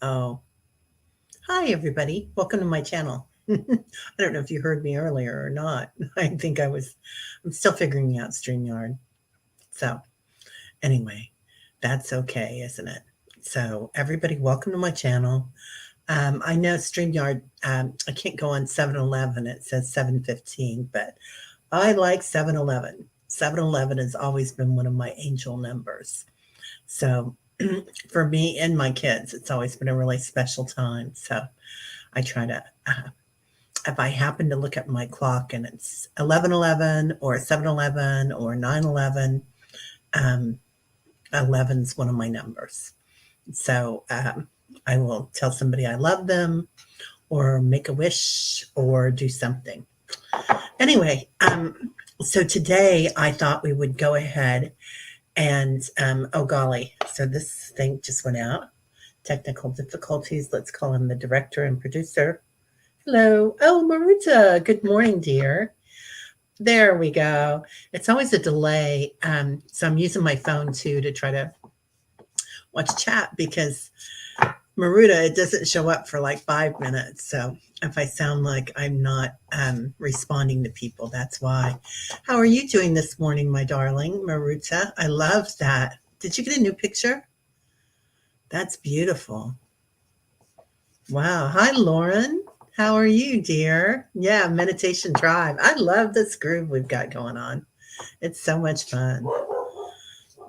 Oh, hi everybody. Welcome to my channel. I don't know if you heard me earlier or not. I'm still figuring out StreamYard. So, anyway, that's okay, isn't it? So, everybody, welcome to my channel. I know StreamYard, I can't go on 7-Eleven. It says 7:15, but I like 7-Eleven. 7-Eleven has always been one of my angel numbers. So, for me and my kids, it's always been a really special time. So, I try to if I happen to look at my clock and it's 11:11 or 7:11 or 9:11, um, 11's one of my numbers. So I will tell somebody I love them or make a wish or do something. Anyway, so today I thought we would go ahead and, oh golly, so this thing just went out. Technical difficulties. Let's call him the director and producer. Hello. Oh, Maruta. Good morning, dear. There we go. It's always a delay. So I'm using my phone too to try to watch chat because Maruta, it doesn't show up for like 5 minutes. So if I sound like I'm not responding to people, that's why. How are you doing this morning, my darling Maruta? I love that. Did you get a new picture? That's beautiful. Wow. Hi, Lauren. How are you, dear? Yeah, Meditation Drive. I love this groove we've got going on. It's so much fun.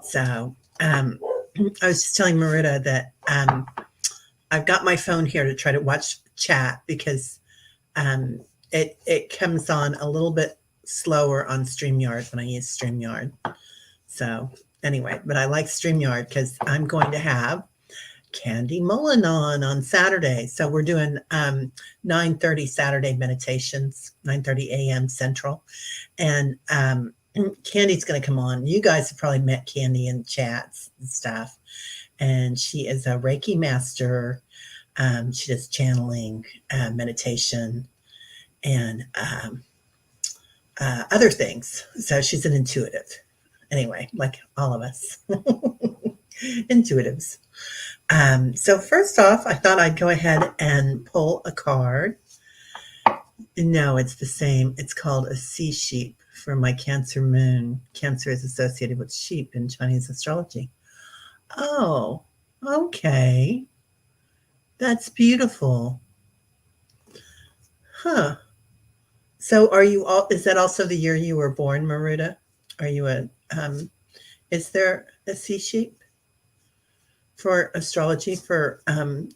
So, I was just telling Marita that I've got my phone here to try to watch chat because um, it comes on a little bit slower on StreamYard when I use StreamYard. So anyway, but I like StreamYard because I'm going to have Candy Mullen on Saturday. So we're doing 9:30 Saturday meditations, 9:30 a.m. Central, and Candy's going to come on. You guys have probably met Candy in chats and stuff, and she is a Reiki master. She does channeling, meditation, and other things. So she's an intuitive. Anyway, like all of us, intuitives. So first off, I thought I'd go ahead and pull a card. No, it's the same. It's called a sea sheep for my Cancer moon. Cancer is associated with sheep in Chinese astrology. Oh, okay. That's beautiful. Huh. So are you all, is that also the year you were born, Maruta? Are you is there a sea sheep for astrology, for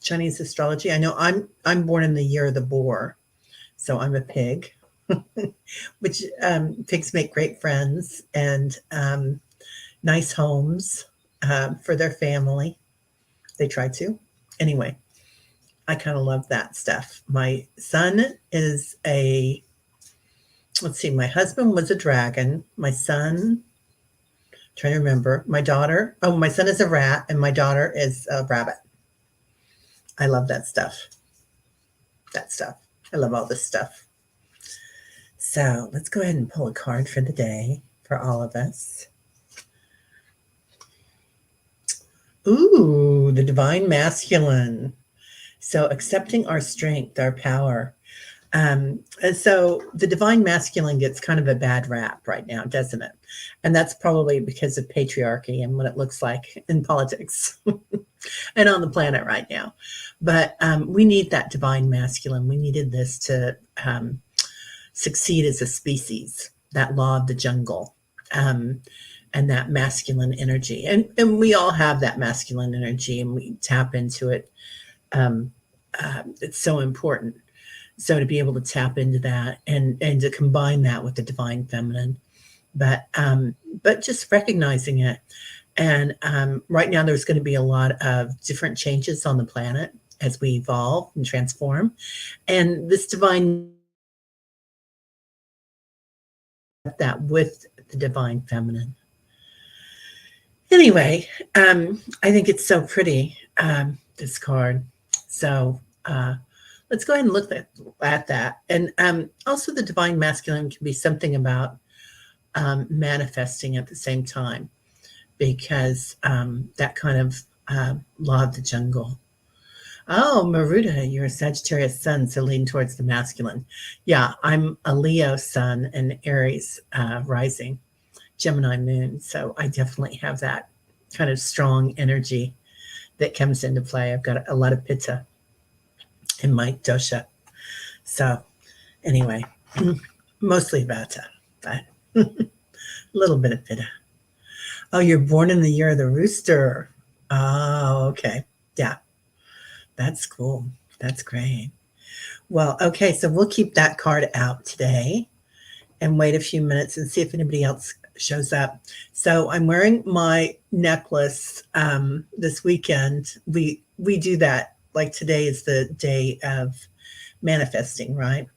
Chinese astrology? I know I'm born in the year of the boar, so I'm a pig, which pigs make great friends and nice homes for their family. They try to. Anyway, I kind of love that stuff. My son is a, let's see, my husband was a dragon. My son, trying to remember, my daughter, oh, my son is a rat and my daughter is a rabbit. I love that stuff. That stuff. I love all this stuff. So let's go ahead and pull a card for the day for all of us. Ooh, the divine masculine. So accepting our strength, our power. And so the divine masculine gets kind of a bad rap right now, doesn't it? And that's probably because of patriarchy and what it looks like in politics and on the planet right now. But we need that divine masculine. We needed this to succeed as a species, that law of the jungle. And that masculine energy. And we all have that masculine energy and we tap into it. Um, it's so important. So to be able to tap into that and to combine that with the divine feminine, but just recognizing it. And right now, there's going to be a lot of different changes on the planet as we evolve and transform. And this divine that with the divine feminine. Anyway, I think it's so pretty, this card. So let's go ahead and look at that. And also, the divine masculine can be something about manifesting at the same time, because that kind of law of the jungle. Oh, Maruta, you're a Sagittarius sun, so lean towards the masculine. Yeah, I'm a Leo sun and Aries rising, Gemini moon. So I definitely have that kind of strong energy that comes into play. I've got a lot of pitta in my dosha. So anyway, mostly vata, but a little bit of pitta. Oh, you're born in the year of the rooster. Oh, okay. Yeah, that's cool. That's great. Well, okay, so we'll keep that card out today and wait a few minutes and see if anybody else shows up. So I'm wearing my necklace this weekend. We do that. Like today is the day of manifesting, right?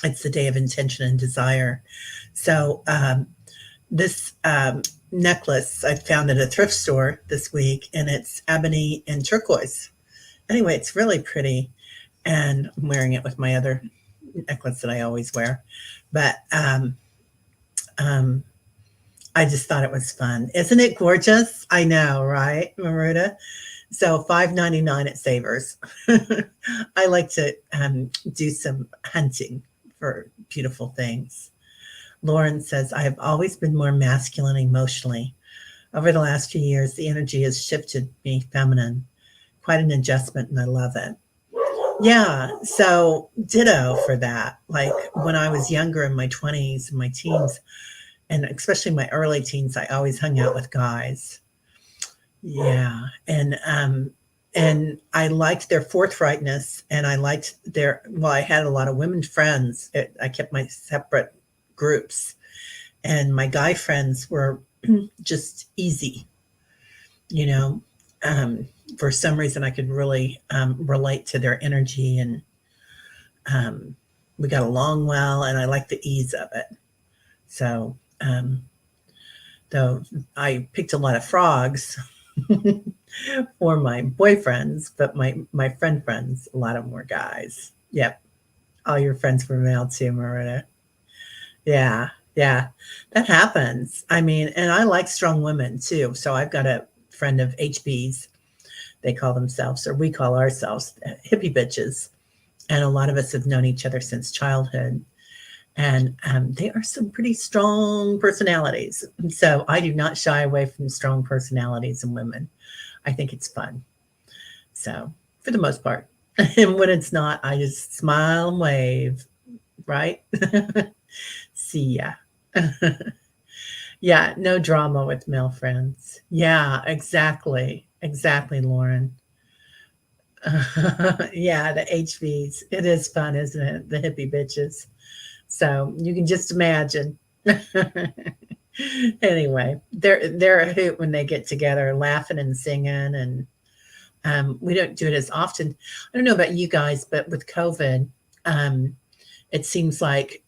It's the day of intention and desire. So this necklace I found at a thrift store this week, and it's ebony and turquoise. Anyway, it's really pretty, and I'm wearing it with my other necklace that I always wear. But um, I just thought it was fun. Isn't it gorgeous? I know, right, Maruta? So $5.99 at Savers. I like to do some hunting for beautiful things. Lauren says, I have always been more masculine emotionally. Over the last few years, the energy has shifted me feminine. Quite an adjustment, and I love it. Yeah, so ditto for that. Like when I was younger in my 20s and my teens, and especially my early teens, I always hung out with guys. Yeah, and I liked their forthrightness, and I liked their. Well, I had a lot of women friends. I kept my separate groups, and my guy friends were just easy. You know, for some reason, I could really relate to their energy, and um, we got along well, and I liked the ease of it. So, though I picked a lot of frogs for my boyfriends, but my friends, a lot of them were guys. Yep, all your friends were male too, Marita. Yeah, yeah, that happens. I mean, and I like strong women too. So I've got a friend of HBs, they call themselves, or we call ourselves hippie bitches. And a lot of us have known each other since childhood. And they are some pretty strong personalities. So I do not shy away from strong personalities in women. I think it's fun. So for the most part. And when it's not, I just smile and wave, right? See ya. Yeah, no drama with male friends. Yeah, exactly. Exactly, Lauren. Yeah, the HVs. It is fun, isn't it? The hippie bitches. So you can just imagine. Anyway, they're a hoot when they get together, laughing and singing, and we don't do it as often. I don't know about you guys, but with COVID, um, it seems like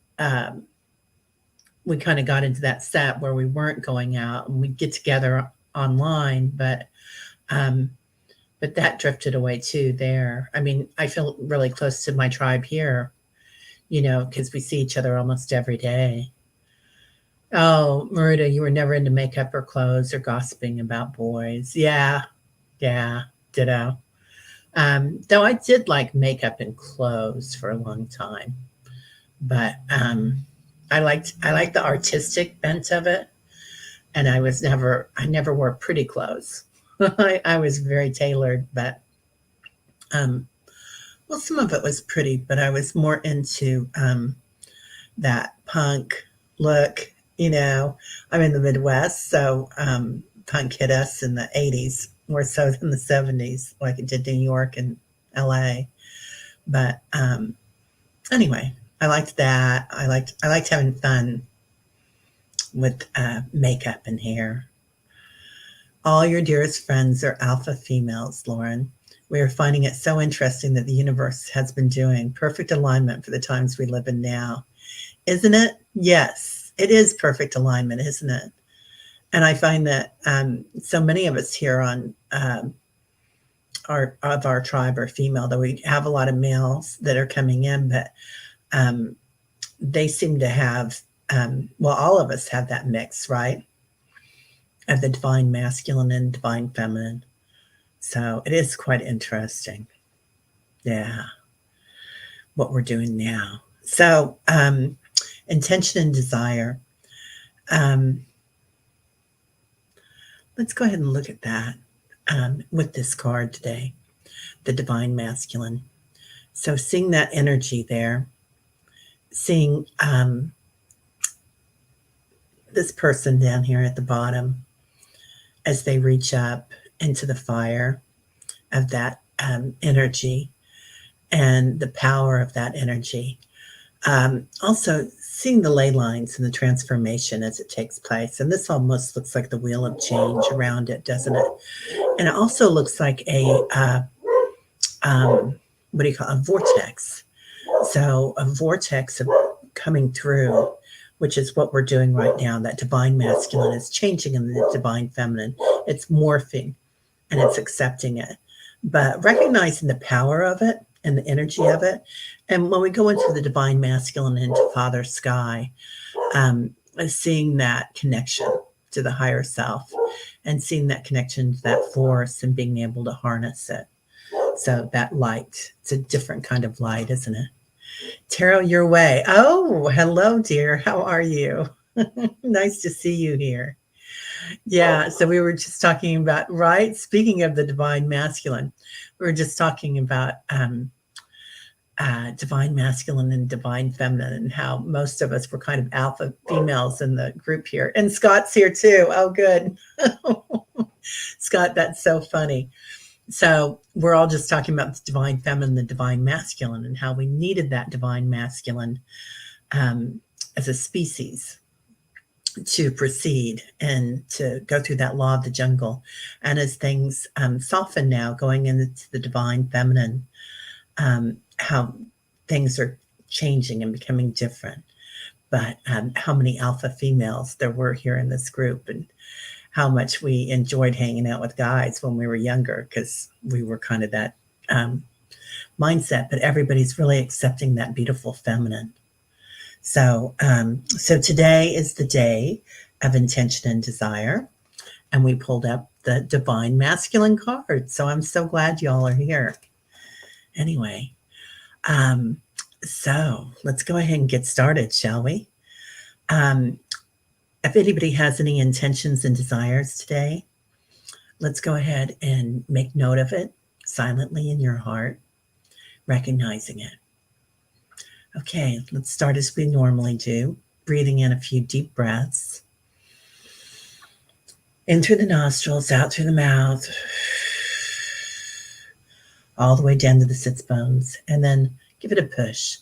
we kind of got into that set where we weren't going out and we'd get together online, um, but that drifted away too. There, I mean, I feel really close to my tribe here, because we see each other almost every day. Oh, Maruta, you were never into makeup or clothes or gossiping about boys. Yeah, yeah, ditto. Though I did like makeup and clothes for a long time, but I liked the artistic bent of it, and I never wore pretty clothes. I was very tailored, but um, well, some of it was pretty, but I was more into that punk look. I'm in the Midwest, so punk hit us in the 80s more so than the 70s, like it did New York and LA. But anyway, I liked that. I liked having fun with makeup and hair. All your dearest friends are alpha females, Lauren. We are finding it so interesting that the universe has been doing perfect alignment for the times we live in now. Isn't it? Yes, it is perfect alignment, isn't it? And I find that so many of us here on our tribe are female, though we have a lot of males that are coming in, but um, they seem to have, well, all of us have that mix, right? Of the divine masculine and divine feminine. So it is quite interesting. Yeah, what we're doing now. So, intention and desire. Um, let's go ahead and look at that with this card today, the Divine Masculine. So, seeing that energy there, seeing this person down here at the bottom as they reach up into the fire of that energy and the power of that energy. Also, seeing the ley lines and the transformation as it takes place. And this almost looks like the wheel of change around it, doesn't it? And it also looks like what do you call it? A vortex. So, a vortex of coming through, which is what we're doing right now. That divine masculine is changing in the divine feminine. It's morphing and it's accepting it, but recognizing the power of it and the energy of it. And when we go into the divine masculine, into Father Sky, seeing that connection to the higher self and seeing that connection to that force and being able to harness it. So that light, it's a different kind of light, isn't it? Tarot, your way. Oh, hello, dear. How are you? Nice to see you here. Yeah, so we were just talking about, right? Speaking of the divine masculine, we were just talking about divine masculine and divine feminine, and how most of us were kind of alpha females in the group here. And Scott's here too. Oh, good. Scott, that's so funny. So we're all just talking about the divine feminine, the divine masculine, and how we needed that divine masculine as a species to proceed and to go through that law of the jungle. And as things soften now, going into the divine feminine, how things are changing and becoming different. But how many alpha females there were here in this group, and how much we enjoyed hanging out with guys when we were younger, because we were kind of that mindset. But everybody's really accepting that beautiful feminine. So, so today is the day of intention and desire, and we pulled up the divine masculine card. So I'm so glad y'all are here. Anyway, so let's go ahead and get started, shall we? If anybody has any intentions and desires today, let's go ahead and make note of it silently in your heart, recognizing it. Okay, let's start as we normally do, breathing in a few deep breaths. In through the nostrils, out through the mouth, all the way down to the sits bones, and then give it a push,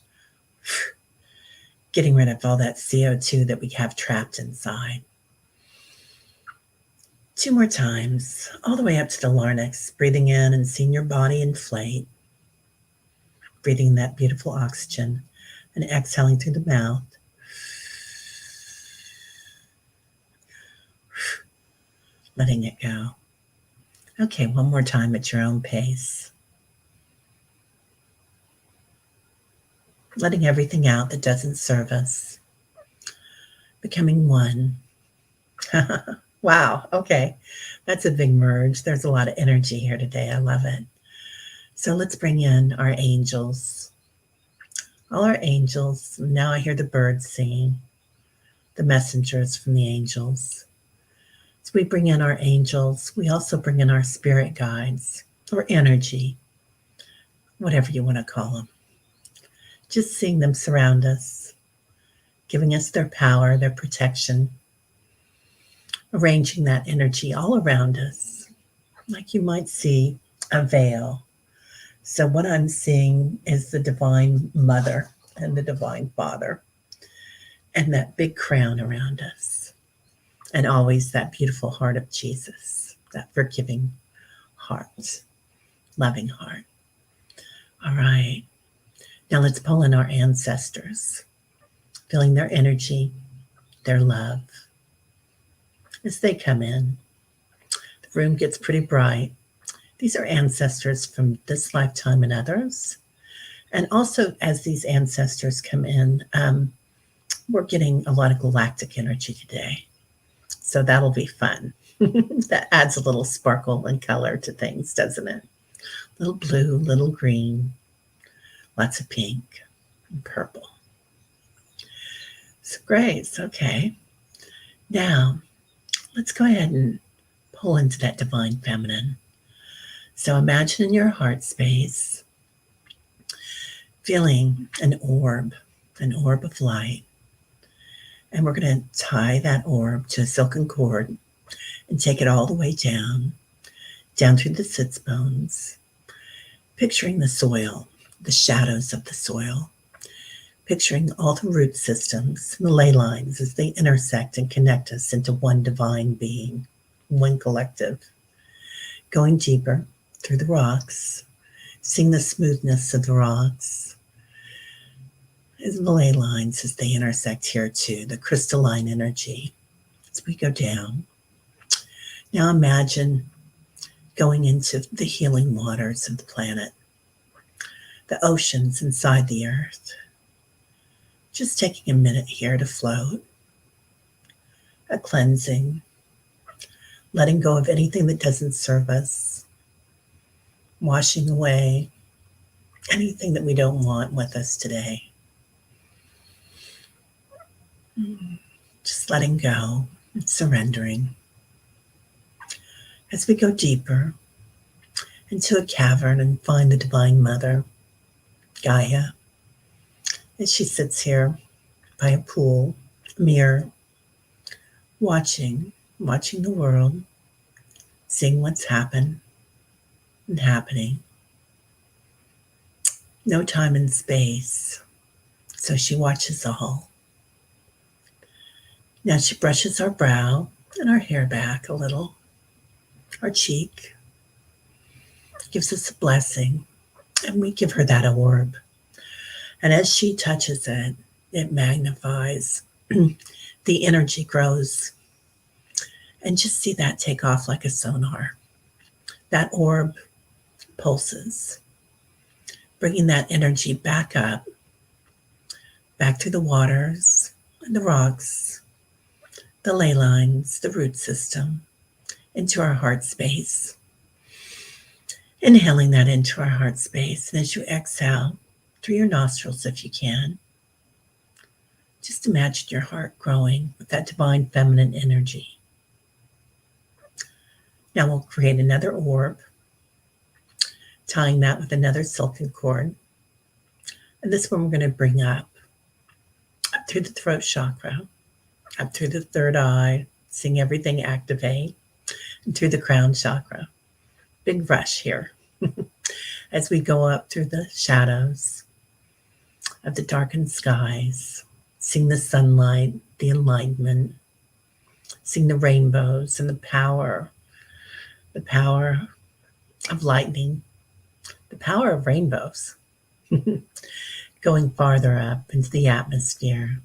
getting rid of all that CO2 that we have trapped inside. 2 more times, all the way up to the larynx, breathing in and seeing your body inflate, breathing that beautiful oxygen, and exhaling through the mouth. Letting it go. Okay, one more time at your own pace. Letting everything out that doesn't serve us. Becoming one. Wow, okay. That's a big merge. There's a lot of energy here today. I love it. So let's bring in our angels. All our angels. Now I hear the birds singing, the messengers from the angels. So we bring in our angels. We also bring in our spirit guides, or energy, whatever you want to call them. Just seeing them surround us, giving us their power, their protection, arranging that energy all around us, like you might see a veil. So what I'm seeing is the Divine Mother and the Divine Father, and that big crown around us, and always that beautiful heart of Jesus, that forgiving heart, loving heart. All right. Now let's pull in our ancestors, feeling their energy, their love. As they come in, the room gets pretty bright. These are ancestors from this lifetime and others. And also, as these ancestors come in, we're getting a lot of galactic energy today. So that'll be fun. That adds a little sparkle and color to things, doesn't it? Little blue, little green. lots of pink and purple. So great. So, okay. Now, let's go ahead and pull into that divine feminine. So imagine in your heart space, feeling an orb of light. And we're going to tie that orb to a silken cord and take it all the way down through the sits bones, picturing the soil, the shadows of the soil, picturing all the root systems and the ley lines as they intersect and connect us into one divine being, one collective. Going deeper through the rocks, seeing the smoothness of the rocks, as the ley lines as they intersect here too, the crystalline energy as we go down. Now imagine going into the healing waters of the planet, the oceans inside the earth. Just taking a minute here to float, a cleansing, letting go of anything that doesn't serve us, washing away anything that we don't want with us today. Just letting go and surrendering. As we go deeper into a cavern and find the Divine Mother, Gaia, as she sits here by a pool, a mirror, watching the world, seeing what's happened and happening. No time and space, so she watches all. Now she brushes our brow and our hair back a little, our cheek, gives us a blessing, and we give her that orb. And as she touches it, it magnifies. The energy grows. And just see that take off like a sonar. That orb pulses, bringing that energy back up, back through the waters and the rocks, the ley lines, the root system, into our heart space. Inhaling that into our heart space. And as you exhale through your nostrils, if you can, just imagine your heart growing with that divine feminine energy. Now we'll create another orb, tying that with another silken cord. And this one we're going to bring up through the throat chakra, up through the third eye, seeing everything activate, and through the crown chakra. Big rush here as we go up through the shadows of the darkened skies, seeing the sunlight, the enlightenment, seeing the rainbows and the power of lightning, the power of rainbows, going farther up into the atmosphere,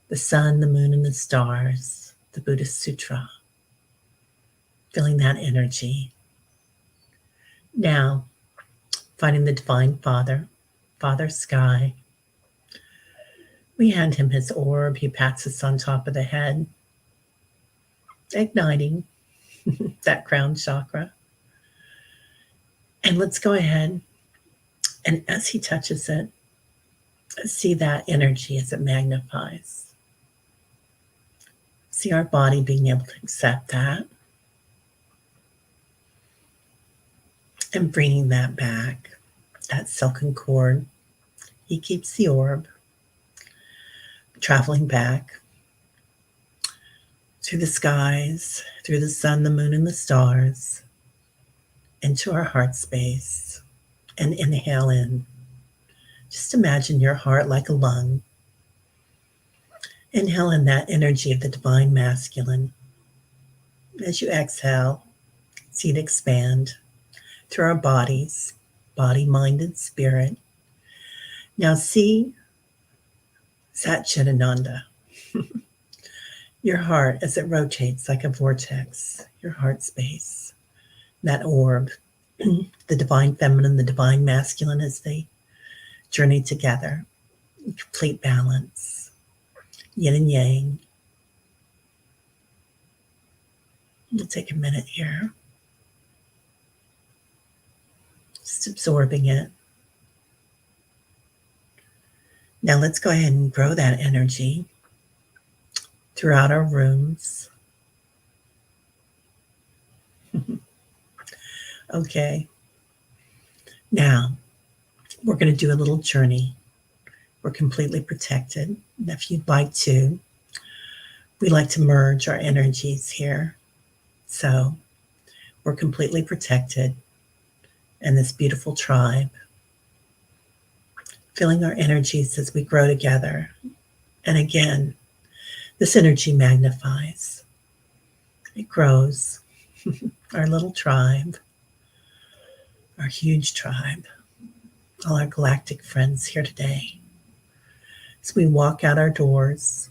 the sun, the moon, and the stars, the Buddhist Sutra, feeling that energy. Now, finding the Divine Father, Father Sky, we hand him his orb. He pats us on top of the head, igniting that crown chakra. And let's go ahead, and as he touches it, see that energy as it magnifies. See our body being able to accept that and bringing that back, that silken cord. He keeps the orb, traveling back through the skies, through the sun, the moon, and the stars, into our heart space, and inhale in. Just imagine your heart like a lung. Inhale in that energy of the divine masculine. As you exhale, see it expand through our bodies, body, mind, and spirit. Now see Satchitananda, your heart as it rotates like a vortex, your heart space, that orb, the divine feminine, the divine masculine as they journey together in complete balance, yin and yang. We'll take a minute here, just absorbing it. Now let's go ahead and grow that energy throughout our rooms. Okay. Now we're going to do a little journey. We're completely protected. And if you'd like to, we like to merge our energies here. So we're completely protected in this beautiful tribe, feeling our energies as we grow together. And again, this energy magnifies, it grows. Our little tribe, our huge tribe, all our galactic friends here today. As we walk out our doors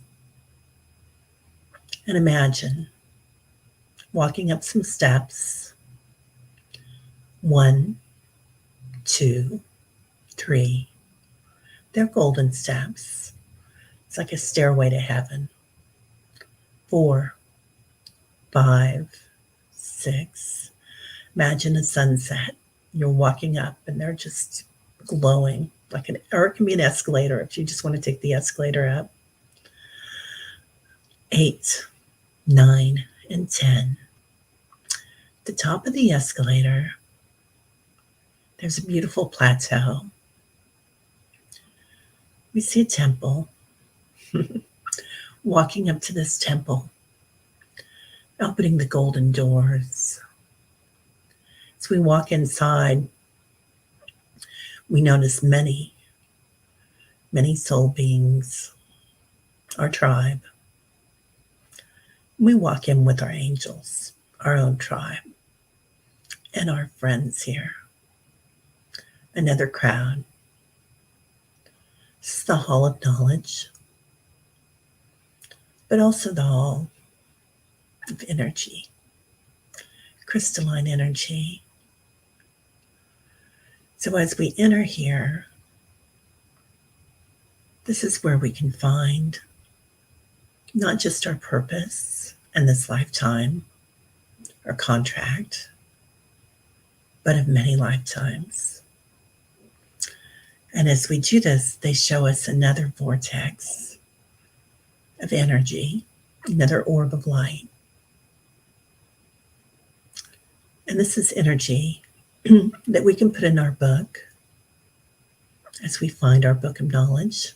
and imagine walking up some steps. 1, 2, 3. They're golden steps. It's like a stairway to heaven. 4, 5, 6. Imagine a sunset. You're walking up and they're just glowing or it can be an escalator if you just want to take the escalator up. 8, 9, and 10. At the top of the escalator, there's a beautiful plateau. We see a temple. Walking up to this temple, opening the golden doors. As we walk inside, we notice many soul beings, our tribe. We walk in with our angels, our own tribe, and our friends here. Another crowd. This is the Hall of Knowledge, but also the Hall of Energy, crystalline energy. So as we enter here, this is where we can find not just our purpose in this lifetime or contract, but of many lifetimes. And as we do this, they show us another vortex of energy, another orb of light. And this is energy that we can put in our book as we find our book of knowledge,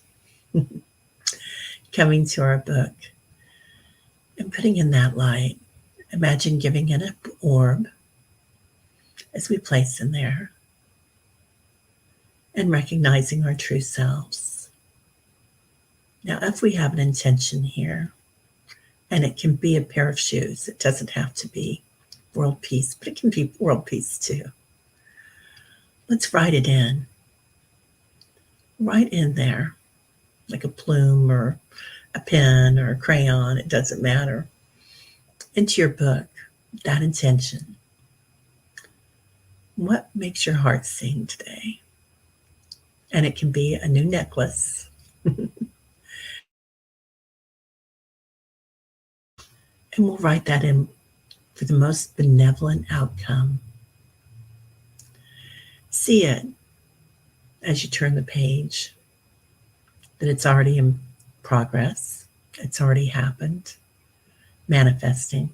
coming to our book and putting in that light. Imagine giving it an orb as we place in there and recognizing our true selves. Now, if we have an intention here, and it can be a pair of shoes, it doesn't have to be world peace, but it can be world peace too. Let's write it in. Write in there, like a plume or a pen or a crayon, it doesn't matter, into your book, that intention. What makes your heart sing today? And it can be a new necklace. And we'll write that in for the most benevolent outcome. See it as you turn the page, that it's already in progress. It's already happened, manifesting.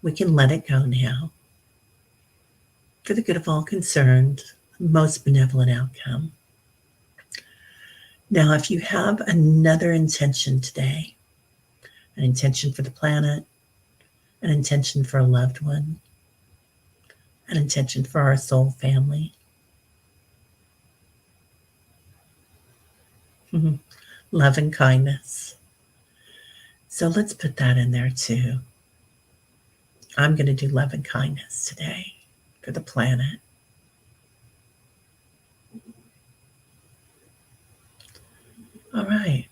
We can let it go now. For the good of all concerned, most benevolent outcome. Now, if you have another intention today, an intention for the planet, an intention for a loved one, an intention for our soul family, love and kindness. So let's put that in there too. I'm going to do love and kindness today for the planet. All right.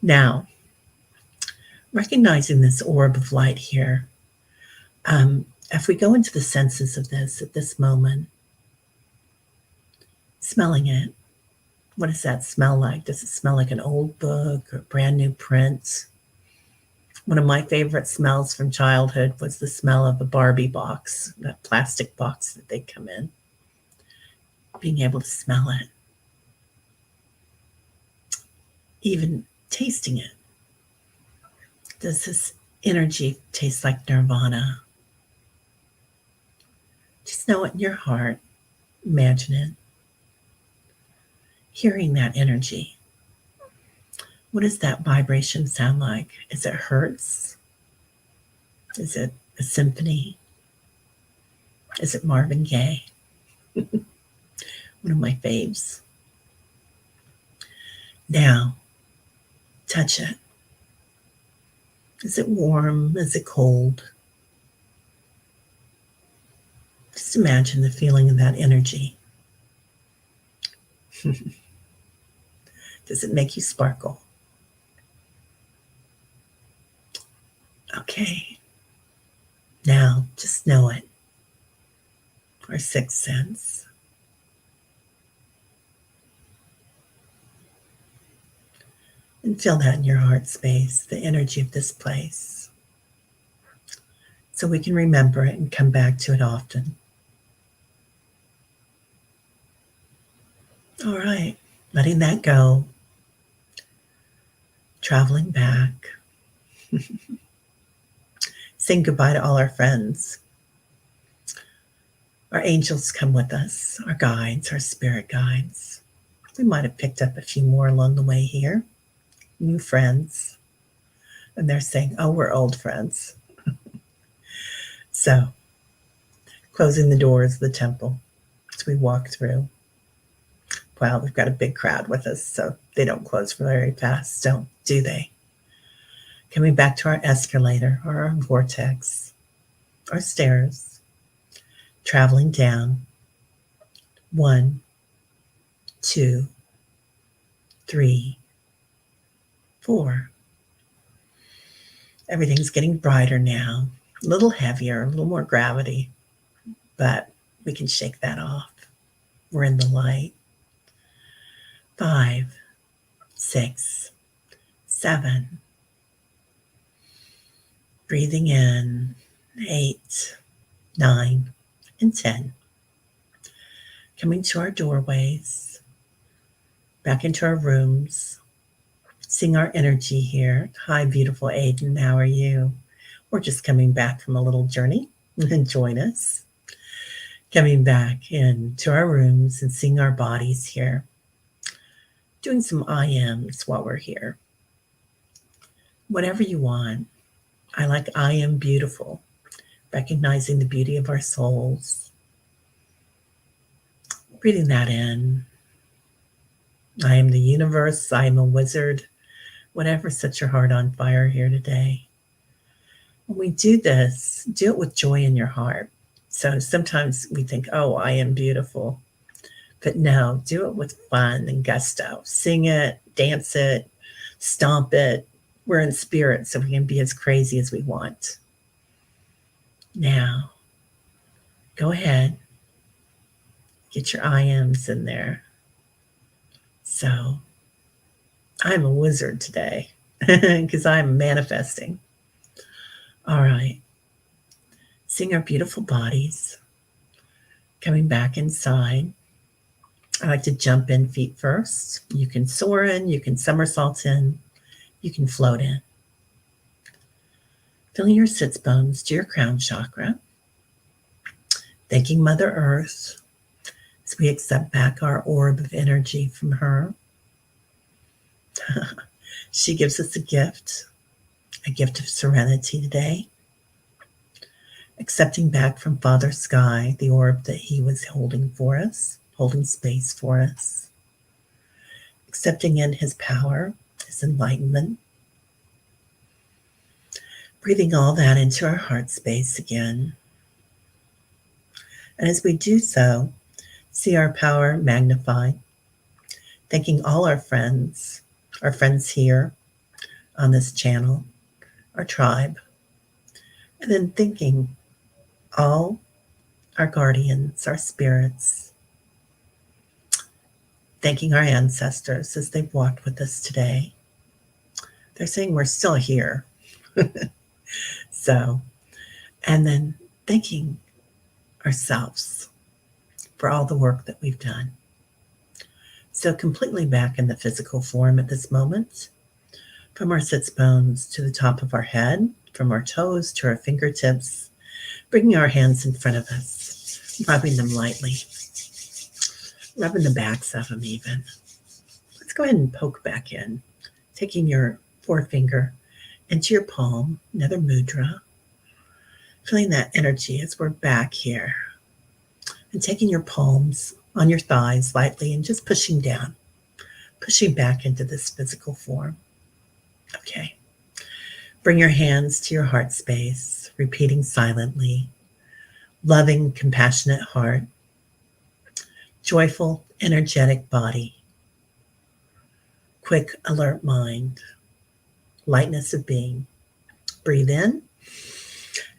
Now, recognizing this orb of light here, if we go into the senses of this at this moment, smelling it, what does that smell like? Does it smell like an old book or a brand new print? One of my favorite smells from childhood was the smell of a Barbie box, that plastic box that they come in. Being able to smell it. even tasting it. Does this energy taste like nirvana? Just know it in your heart. Imagine it. Hearing that energy. What does that vibration sound like? Is it hertz? Is it a symphony? Is it Marvin Gaye? One of my faves. Now, touch it. Is it warm? Is it cold? Just imagine the feeling of that energy. Does it make you sparkle? Okay. Now, just know it. Our sixth sense. And feel that in your heart space, the energy of this place. So we can remember it and come back to it often. All right, letting that go. Traveling back. Saying goodbye to all our friends. Our angels come with us, our guides, our spirit guides. We might have picked up a few more along the way here. New friends. And they're saying, oh, we're old friends. So, closing the doors of the temple as we walk through. Well, we've got a big crowd with us, so they don't close very fast, do they? Coming back to our escalator or our vortex, our stairs, traveling down. 1, 2, 3, 4. Everything's getting brighter now, a little heavier, a little more gravity, but we can shake that off. We're in the light. 5, 6, 7. Breathing in. 8, 9, and 10. Coming to our doorways, back into our rooms, seeing our energy here. Hi, beautiful Aiden, how are you? We're just coming back from a little journey and join us. Coming back into our rooms and seeing our bodies here. Doing some I ams while we're here. Whatever you want. I like I am beautiful. Recognizing the beauty of our souls. Breathing that in. I am the universe. I am a wizard. Whatever sets your heart on fire here today. When we do this, do it with joy in your heart. So sometimes we think, oh, I am beautiful. But no, do it with fun and gusto. Sing it, dance it, stomp it. We're in spirit, so we can be as crazy as we want. Now, go ahead. Get your I ams in there. So, I'm a wizard today because I'm manifesting. All right. Seeing our beautiful bodies. Coming back inside. I like to jump in feet first. You can soar in, you can somersault in, you can float in. Filling your sits bones to your crown chakra. Thanking Mother Earth as we accept back our orb of energy from her. She gives us a gift of serenity today. Accepting back from Father Sky the orb that he was holding for us, holding space for us. Accepting in his power, his enlightenment. Breathing all that into our heart space again. And as we do so, see our power magnified. Thanking all our friends here on this channel, our tribe. And then thanking all our guardians, our spirits. Thanking our ancestors as they've walked with us today. They're saying we're still here. So, and then thanking ourselves for all the work that we've done. So completely back in the physical form at this moment, from our sits bones to the top of our head, from our toes to our fingertips, bringing our hands in front of us, rubbing them lightly, rubbing the backs of them even. Let's go ahead and poke back in, taking your forefinger into your palm, another mudra, feeling that energy as we're back here, and taking your palms on your thighs lightly and just pushing down, pushing back into this physical form. Okay. Bring your hands to your heart space, repeating silently, loving, compassionate heart, joyful, energetic body, quick, alert mind, lightness of being. Breathe in.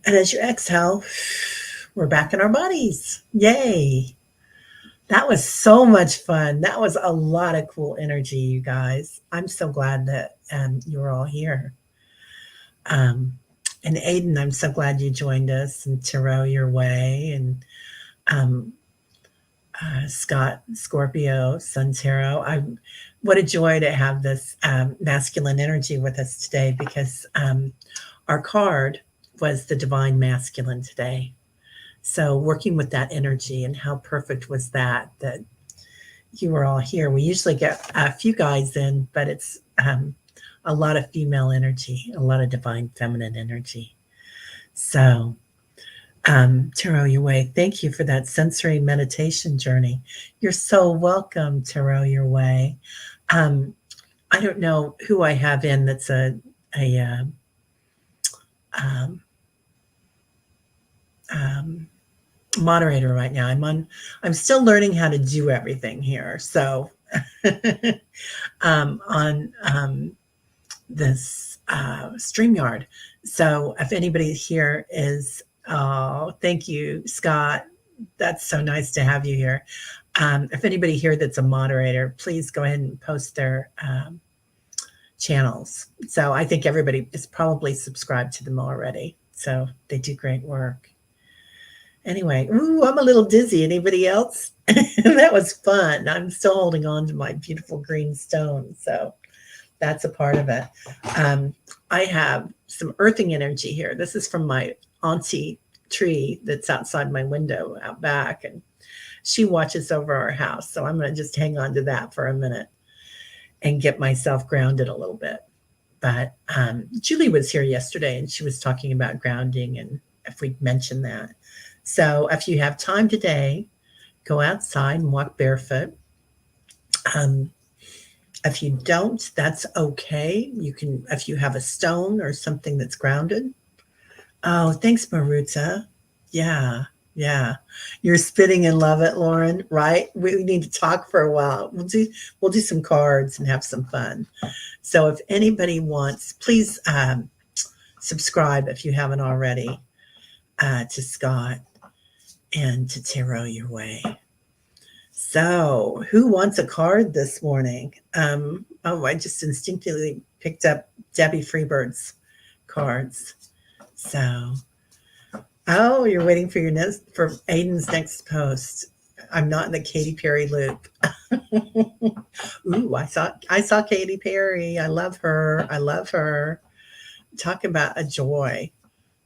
And as you exhale, we're back in our bodies. Yay. That was so much fun. That was a lot of cool energy, you guys. I'm so glad that you're all here. And Aiden, I'm so glad you joined us, and Tarot your way, and um, Scott Scorpio, Sun Tarot. What a joy to have this masculine energy with us today, because our card was the divine masculine today. So working with that energy, and how perfect was that you were all here. We usually get a few guys in, but it's a lot of female energy, a lot of divine feminine energy. So, Tarot Your Way, thank you for that sensory meditation journey. You're so welcome, Tarot Your Way. I don't know who I have in that's a um, moderator right now. I'm still learning how to do everything here. So on this StreamYard. So if anybody here is, oh, thank you, Scott. That's so nice to have you here. If anybody here that's a moderator, please go ahead and post their channels. So I think everybody is probably subscribed to them already. So they do great work. Anyway, ooh, I'm a little dizzy. Anybody else? That was fun. I'm still holding on to my beautiful green stone. So that's a part of it. I have some earthing energy here. This is from my auntie tree that's outside my window out back, and she watches over our house. So I'm going to just hang on to that for a minute and get myself grounded a little bit. But Julie was here yesterday, and she was talking about grounding, and if we'd mentioned that. So if you have time today, go outside and walk barefoot. If you don't, that's okay. You can, if you have a stone or something that's grounded. Oh, thanks, Maruta. Yeah, yeah. You're spitting and love it, Lauren, right? We need to talk for a while. We'll do some cards and have some fun. So if anybody wants, please subscribe if you haven't already to Scott and to Tarot Your Way. So, who wants a card this morning? I just instinctively picked up Debbie Freebird's cards. So, oh, you're waiting for for Aiden's next post. I'm not in the Katy Perry loop. Ooh, I saw Katy Perry. I love her. I love her. Talk about a joy.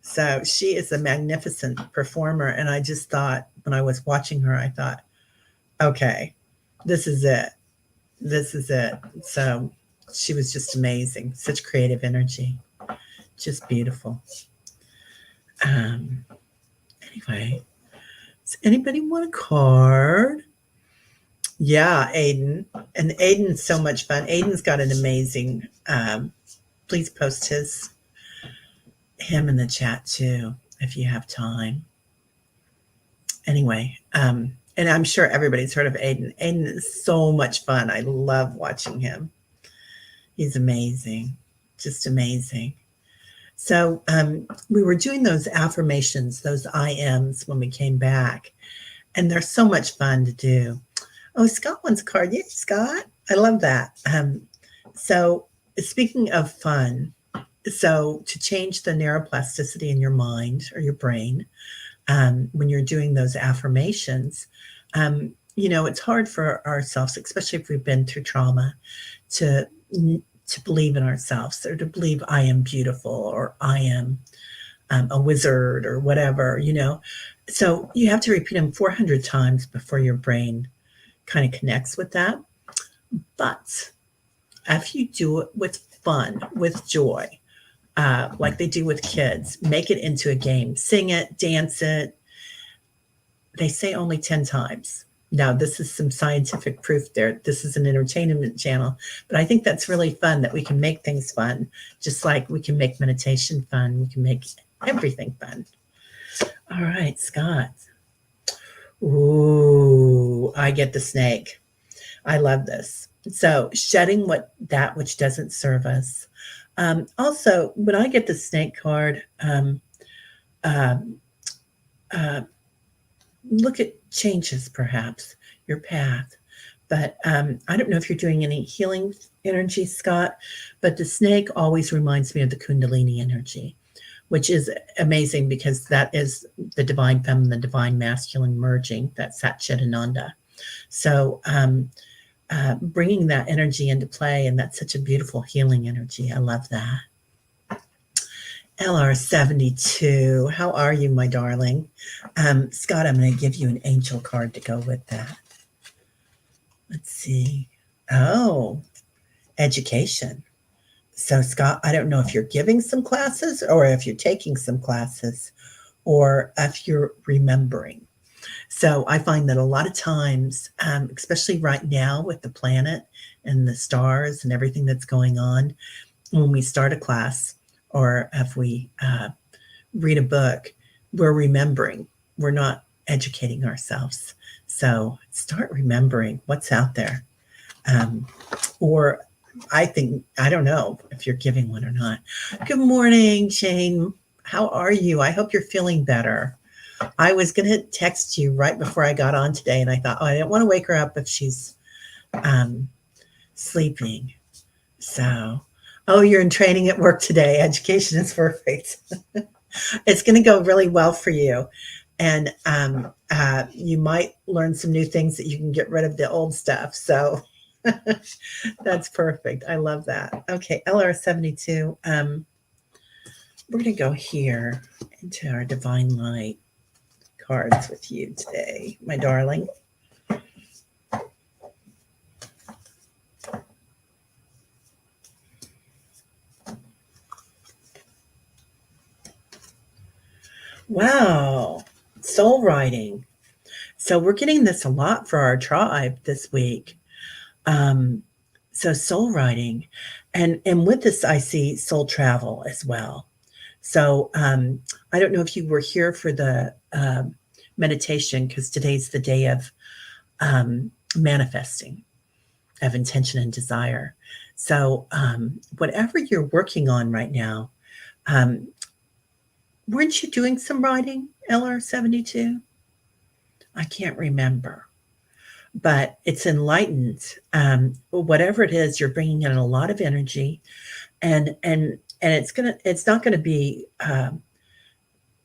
So she is a magnificent performer, and I just thought, when I was watching her, I thought, okay, this is it. This is it. So she was just amazing. Such creative energy. Just beautiful. Anyway, does anybody want a card? Yeah, Aiden. And Aiden's so much fun. Aiden's got an amazing, please post him in the chat too, if you have time. Anyway, and I'm sure everybody's heard of Aiden. Aiden is so much fun. I love watching him. He's amazing, just amazing. So we were doing those affirmations, those IMs when we came back, and they're so much fun to do. Oh, Scott wants a card. Yay, Scott. I love that. So speaking of fun, so to change the neuroplasticity in your mind or your brain, when you're doing those affirmations, it's hard for ourselves, especially if we've been through trauma, to to believe in ourselves or to believe I am beautiful or I am a wizard or whatever. So you have to repeat them 400 times before your brain kind of connects with that. But if you do it with fun, with joy, like they do with kids, make it into a game, sing it, dance it. They say only 10 times. Now, this is some scientific proof there. This is an entertainment channel, but I think that's really fun that we can make things fun, just like we can make meditation fun. We can make everything fun. All right, Scott. Ooh, I get the snake. I love this. So shedding that which doesn't serve us. Also, when I get the snake card, um, uh, look at changes, perhaps your path. But I don't know if you're doing any healing energy, Scott, but the snake always reminds me of the Kundalini energy, which is amazing because that is the divine feminine, the divine masculine merging, that's Satchitananda. So bringing that energy into play, and that's such a beautiful healing energy. I love that. LR72, how are you, my darling? Scott, I'm going to give you an angel card to go with that. Let's see. Oh, education. So, Scott, I don't know if you're giving some classes or if you're taking some classes or if you're remembering. So I find that a lot of times, especially right now with the planet and the stars and everything that's going on, when we start a class or if we read a book, we're remembering. We're not educating ourselves. So start remembering what's out there. Or I don't know if you're giving one or not. Good morning, Jane. How are you? I hope you're feeling better. I was going to text you right before I got on today, and I thought, I didn't want to wake her up if she's sleeping. So, you're in training at work today. Education is perfect. It's going to go really well for you. And you might learn some new things that you can get rid of the old stuff. So that's perfect. I love that. Okay, LR72. We're going to go here into our divine light cards with you today, my darling. Wow, soul writing. So we're getting this a lot for our tribe this week. So soul writing, and with this I see soul travel as well. So I don't know if you were here for the meditation because today's the day of manifesting, of intention and desire. So whatever you're working on right now, weren't you doing some writing, LR72? I can't remember, but it's enlightened. Whatever it is, you're bringing in a lot of energy, and it's not gonna be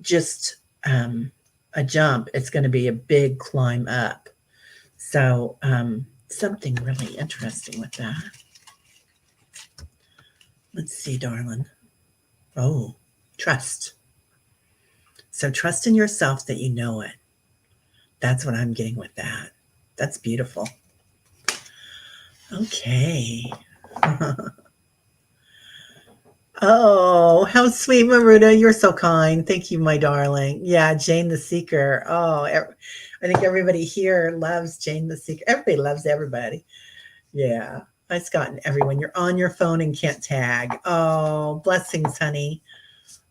just a jump. It's going to be a big climb up. So something really interesting with that. Let's see, darling. Oh, trust. So trust in yourself that you know it. That's what I'm getting with that. That's beautiful. Okay. Oh, how sweet, Maruta. You're so kind. Thank you, my darling. Yeah, Jane the Seeker. I think everybody here loves Jane the Seeker. Everybody loves everybody. Yeah. Hi, Scott and everyone. You're on your phone and can't tag. Oh, blessings, honey.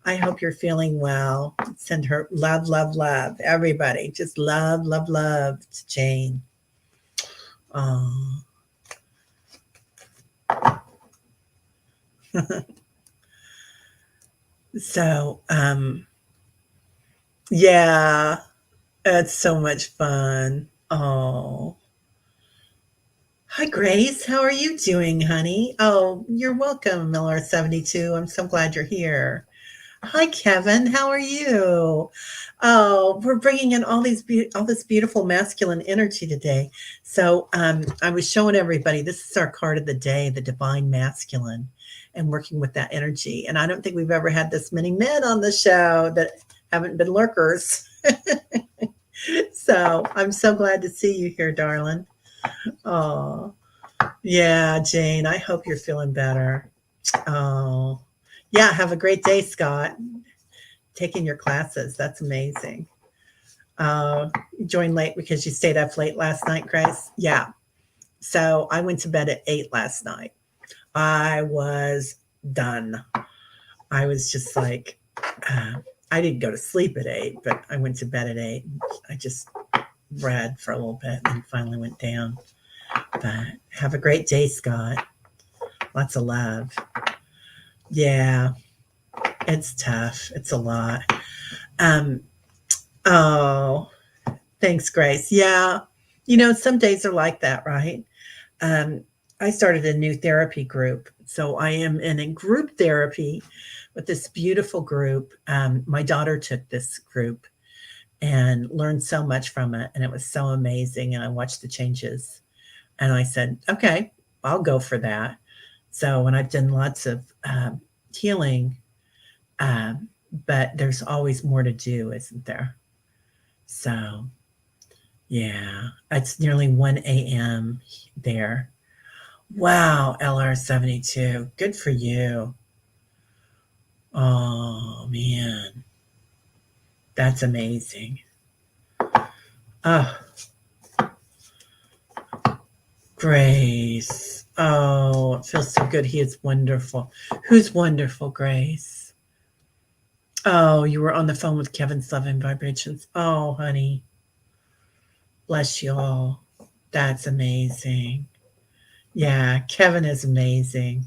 I hope you're feeling well. Send her love, love, love. Everybody, just love, love, love to Jane. Oh. So, yeah, it's so much fun. Oh. Hi, Grace. How are you doing, honey? Oh, you're welcome, Miller72. I'm so glad you're here. Hi, Kevin. How are you? Oh, we're bringing in all this beautiful masculine energy today. So, I was showing everybody this is our card of the day, the divine masculine, and working with that energy. And I don't think we've ever had this many men on the show that haven't been lurkers. So, I'm so glad to see you here, darling. Oh, yeah, Jane. I hope you're feeling better. Oh, yeah. Have a great day, Scott. Taking your classes. That's amazing. You joined late because you stayed up late last night, Grace? Yeah. So I went to bed at 8 last night. I was done. I was just like, uh, I didn't go to sleep at 8, but I went to bed at 8. I just read for a little bit and finally went down. But have a great day, Scott. Lots of love. Yeah, it's tough. It's a lot. Um, oh, thanks, Grace. Yeah. Some days are like that, right? Um, I started a new therapy group. So I am in a group therapy with this beautiful group. My daughter took this group and learned so much from it. And it was so amazing. And I watched the changes. And I said, okay, I'll go for that. So, and I've done lots of healing, um, but there's always more to do, isn't there? So, yeah, it's nearly 1 a.m. there. Wow, LR72. Good for you. Oh, man. That's amazing. Oh, Grace. Oh, it feels so good. He is wonderful. Who's wonderful, Grace? Oh, you were on the phone with Kevin's Loving Vibrations. Oh, honey. Bless you all. That's amazing. Yeah, Kevin is amazing.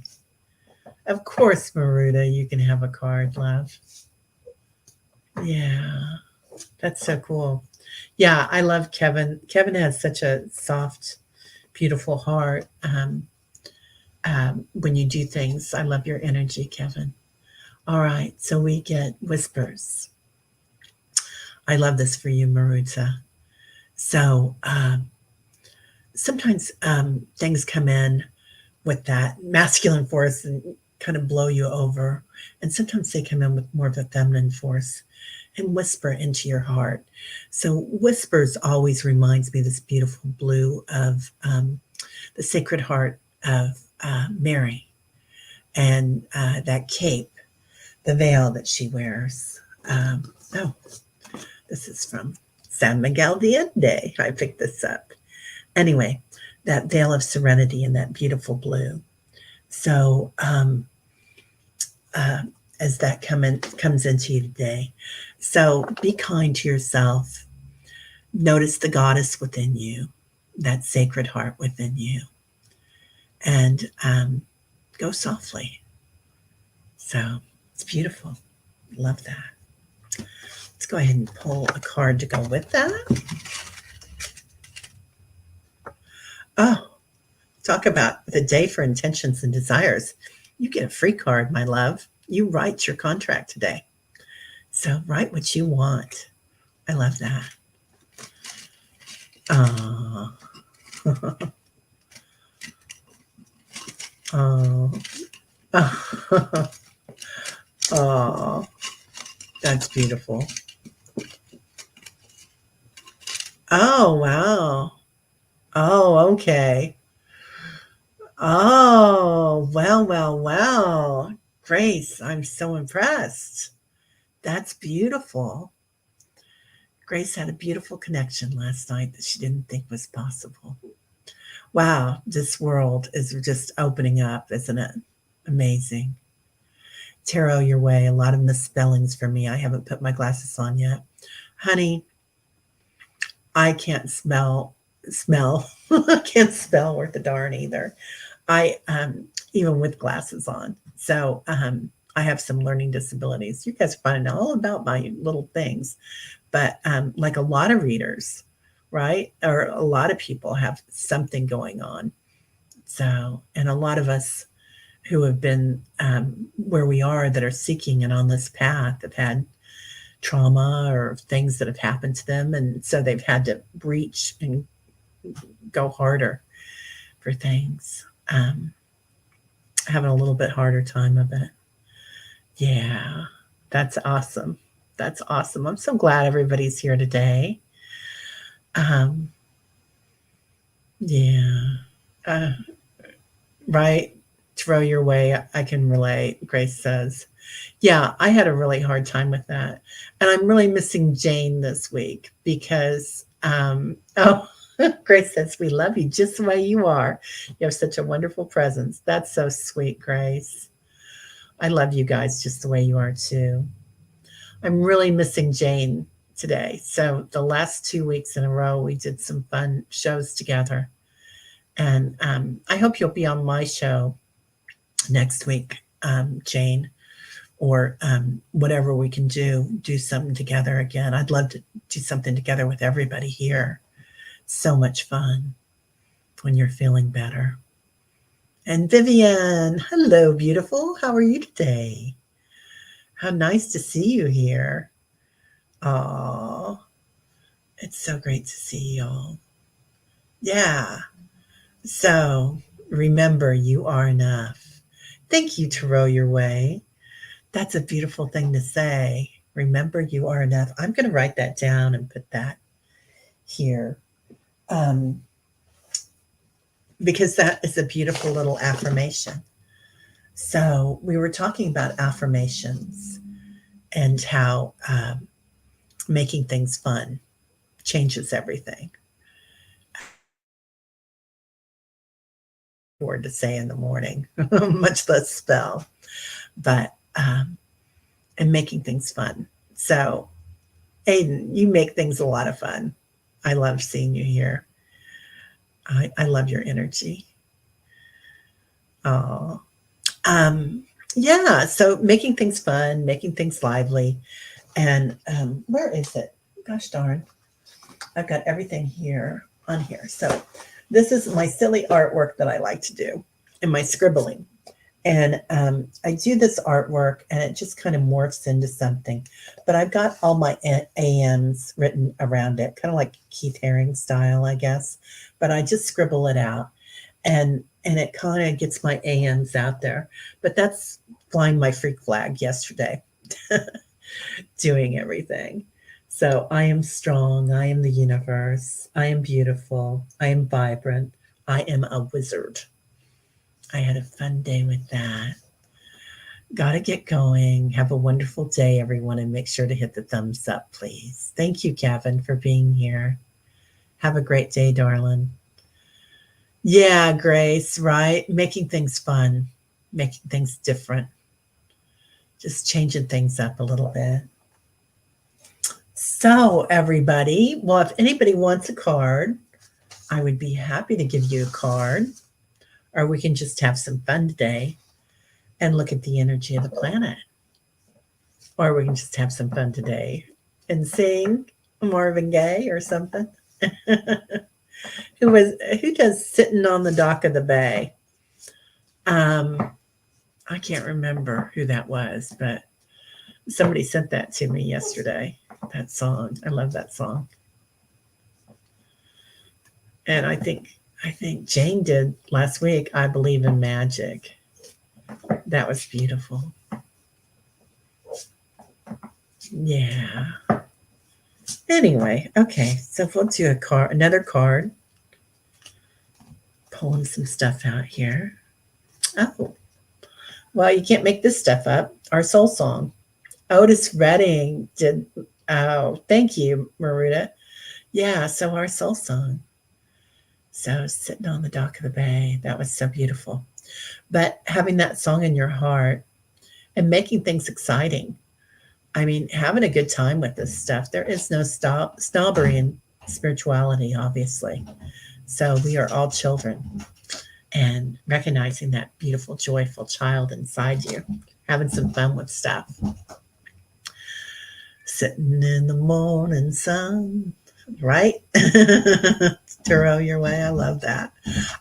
Of course, Maruda, you can have a card, love. Yeah, that's so cool. Yeah, I love Kevin. Kevin has such a soft, beautiful heart. When you do things, I love your energy, Kevin. All right, so we get whispers. I love this for you, Maruta. So sometimes things come in with that masculine force and kind of blow you over. And sometimes they come in with more of a feminine force and whisper into your heart. So whispers always reminds me of this beautiful blue of the Sacred Heart of Mary and that cape, the veil that she wears. Oh, this is from San Miguel de Allende. I picked this up. Anyway, that veil of serenity and that beautiful blue. So uh, as that comes into you today, so be kind to yourself. Notice the goddess within you, that sacred heart within you, and go softly. So it's beautiful. Love that. Let's go ahead and pull a card to go with that. Oh, talk about the day for intentions and desires. You get a free card, my love. You write your contract today. So write what you want. I love that. Oh, oh, oh, that's beautiful. Oh, wow. Oh, okay. Oh, well, well, well. Grace, I'm so impressed. That's beautiful. Grace had a beautiful connection last night that she didn't think was possible. Wow, this world is just opening up, isn't it? Amazing. Tarot your way. A lot of misspellings for me. I haven't put my glasses on yet. Honey, I can't smell. I can't spell worth a darn either. I even with glasses on. So I have some learning disabilities. You guys find out all about my little things, but like a lot of readers, right? Or a lot of people have something going on. So, and a lot of us who have been where we are, that are seeking and on this path, have had trauma or things that have happened to them. And so they've had to reach and go harder for things. Having a little bit harder time of it. Yeah, that's awesome. That's awesome. I'm so glad everybody's here today. Um, yeah. Uh, right. Throw your way. I can relate, Grace says. Yeah, I had a really hard time with that. And I'm really missing Jane this week because, oh, Grace says, we love you just the way you are. You have such a wonderful presence. That's so sweet, Grace. I love you guys just the way you are, too. I'm really missing Jane today. So the last 2 weeks in a row, we did some fun shows together. And I hope you'll be on my show next week, Jane, or whatever we can do something together again. I'd love to do something together with everybody here. So much fun when you're feeling better. And Vivian, hello, beautiful. How are you today? How nice to see you here. Oh, it's so great to see y'all. Yeah. So remember, you are enough. Thank you, to row your way. That's a beautiful thing to say. Remember, you are enough. I'm going to write that down and put that here, because that is a beautiful little affirmation. So we were talking about affirmations and how making things fun changes everything. Word to say in the morning, much less spell, but and making things fun. So, Aiden, you make things a lot of fun. I love seeing you here. I love your energy. Oh, yeah. So making things fun, making things lively, and where is it? Gosh darn, I've got everything here on here. So this is my silly artwork that I like to do in my scribbling. And I do this artwork and it just kind of morphs into something. But I've got all my AMs written around it, kind of like Keith Haring style, I guess. But I just scribble it out and it kind of gets my AMs out there. But that's flying my freak flag yesterday, doing everything. So I am strong. I am the universe. I am beautiful. I am vibrant. I am a wizard. I had a fun day with that. Got to get going. Have a wonderful day, everyone, and make sure to hit the thumbs up, please. Thank you, Kevin, for being here. Have a great day, darling. Yeah, Grace, right? Making things fun, making things different, just changing things up a little bit. So, everybody, well, if anybody wants a card, I would be happy to give you a card, or we can just have some fun today and look at the energy of the planet. Or we can just have some fun today and sing Marvin Gaye or something. Who does Sitting on the Dock of the Bay? I can't remember who that was, but somebody sent that to me yesterday. That song. I love that song. And I think Jane did last week, I Believe in Magic. That was beautiful. Yeah. Anyway, okay. So we'll do another card. Pulling some stuff out here. Oh. Well, you can't make this stuff up. Our soul song. Otis Redding did. Oh, thank you, Maruta. Yeah, so our soul song. So Sitting on the Dock of the Bay. That was so beautiful. But having that song in your heart and making things exciting. I mean, having a good time with this stuff. There is no snobbery in spirituality, obviously. So we are all children. And recognizing that beautiful, joyful child inside you, having some fun with stuff. Sitting in the morning sun, right? Throw your way. I love that.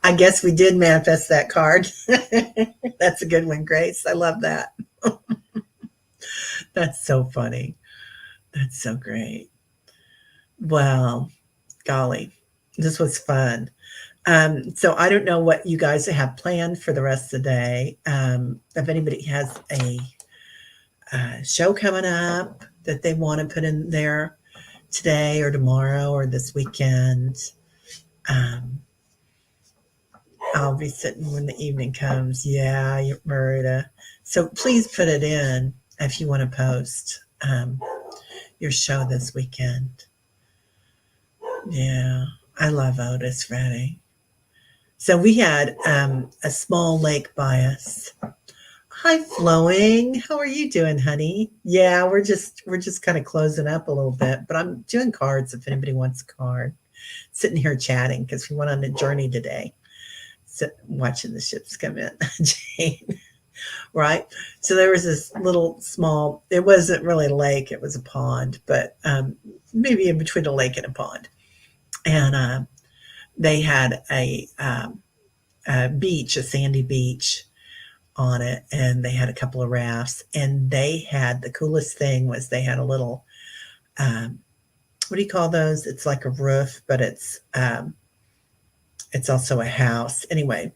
I guess we did manifest that card. That's a good one, Grace. I love that. That's so funny. That's so great. Well, golly, this was fun. So I don't know what you guys have planned for the rest of the day. If anybody has a show coming up that they want to put in there today or tomorrow or this weekend, um, I'll be sitting when the evening comes. Yeah, Marita. So please put it in if you want to post your show this weekend. Yeah, I love Otis Redding. So we had a small lake by us. Hi, Flowing. How are you doing, honey? Yeah, we're just kind of closing up a little bit, but I'm doing cards if anybody wants a card. Sitting here chatting because we went on a journey today. Watching the ships come in, Jane. Right? So there was this little small. It wasn't really a lake; it was a pond, but maybe in between a lake and a pond. And they had a beach, a sandy beach on it, and they had a couple of rafts. And they had the coolest thing was they had a little what do you call those? It's like a roof, but it's also a house. Anyway,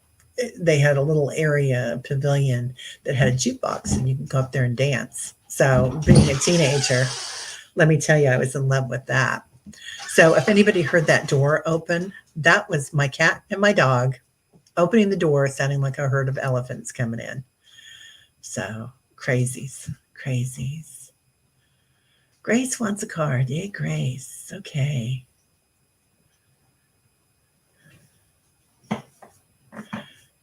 they had a little area, a pavilion that had a jukebox, and you could go up there and dance. So, being a teenager, let me tell you, I was in love with that. So, if anybody heard that door open, that was my cat and my dog opening the door, sounding like a herd of elephants coming in. So, crazies, crazies. Grace wants a card. Yay, Grace. Okay.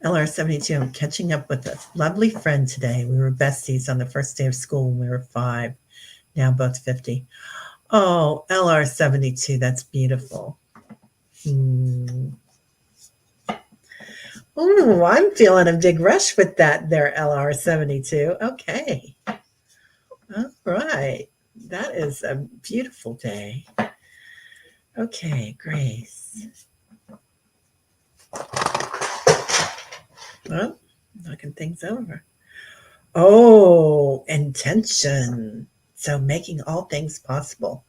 LR72, I'm catching up with a lovely friend today. We were besties on the first day of school when we were 5, now both 50. Oh, LR72, that's beautiful. Oh, I'm feeling a big rush with that there, LR72. Okay. All right. That is a beautiful day. Okay, Grace. Well, knocking things over. Oh, intention. So making all things possible.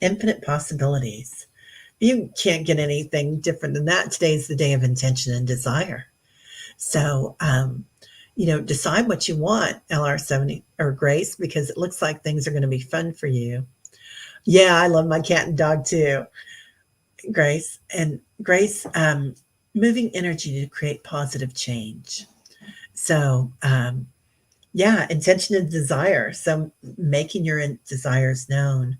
Infinite possibilities. You can't get anything different than that. Today's the day of intention and desire. So, decide what you want, LR70 or Grace, because it looks like things are going to be fun for you. Yeah, I love my cat and dog too, Grace. And Grace, moving energy to create positive change. So, yeah, intention and desire. So making your desires known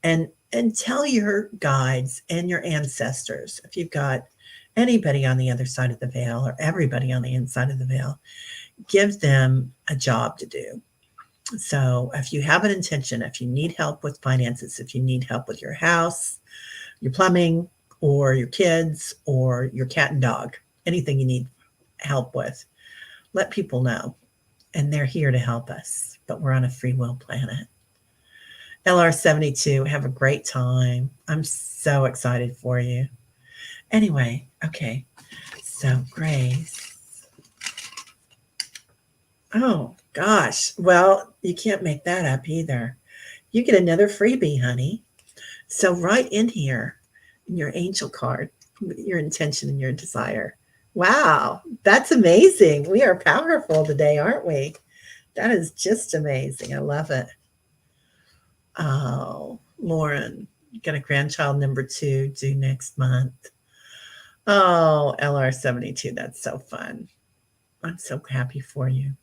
and tell your guides and your ancestors, if you've got anybody on the other side of the veil or everybody on the inside of the veil, give them a job to do. So if you have an intention, if you need help with finances, if you need help with your house, your plumbing, or your kids, or your cat and dog, anything you need help with, let people know. And they're here to help us. But we're on a free will planet. LR72, have a great time. I'm so excited for you. Anyway, okay. So, Grace. Oh, gosh. Well, you can't make that up either. You get another freebie, honey. So, right in here, in your angel card, your intention and your desire. Wow, that's amazing. We are powerful today, aren't we? That is just amazing. I love it. Oh, Lauren, you got a grandchild number 2 due next month. Oh, LR72, that's so fun. I'm so happy for you.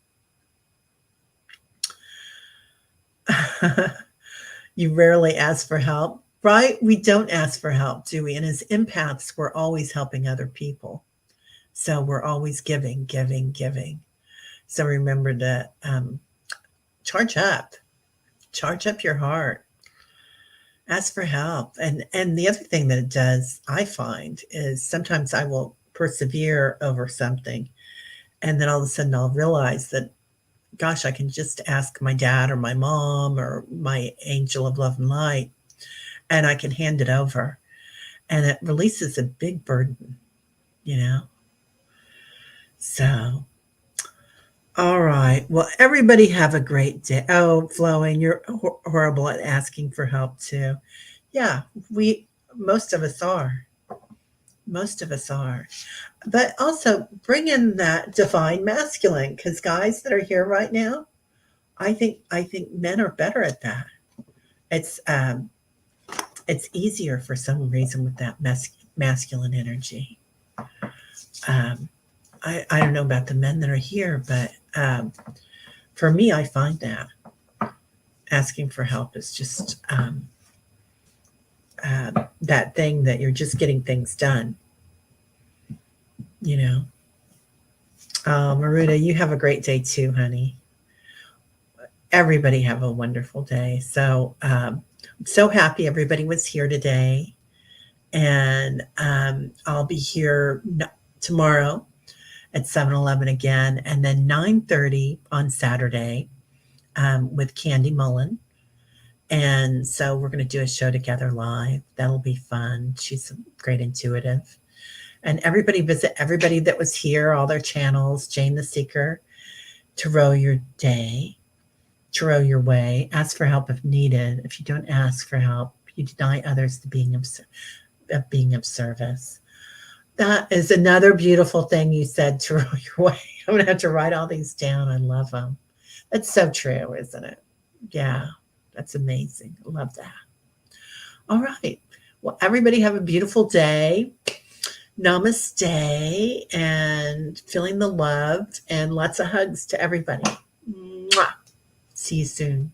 You rarely ask for help, right? We don't ask for help, do we? And as empaths, we're always helping other people. So we're always giving, giving, giving. So remember to charge up your heart, ask for help. And the other thing that it does, I find, is sometimes I will persevere over something, and then all of a sudden I'll realize that, gosh, I can just ask my dad or my mom or my angel of love and light, and I can hand it over. and it releases a big burden, you know? So, all right. Well, everybody have a great day. Oh, Flowing, you're horrible at asking for help too. Yeah, we, most of us are. Most of us are. But also bring in that divine masculine, because guys that are here right now, I think men are better at that. It's it's easier for some reason with that masculine energy. Um, I don't know about the men that are here, but for me, I find that asking for help is just that thing that you're just getting things done, you know. Maruda, you have a great day too, honey. Everybody have a wonderful day. So, I'm so happy everybody was here today. And I'll be here tomorrow at 7:11 again, and then 9:30 on Saturday with Candy Mullen. And so we're going to do a show together live. That'll be fun. She's a great intuitive. And everybody visit everybody that was here, all their channels, Jane the Seeker, Tarot Your Day, Tarot Your Way. Ask for help if needed. If you don't ask for help, you deny others the being of service. That is another beautiful thing you said, Tarot Your Way. I'm going to have to write all these down. I love them. That's so true, isn't it? Yeah, that's amazing. I love that. All right. Well, everybody have a beautiful day. Namaste and feeling the love and lots of hugs to everybody. Mwah. See you soon.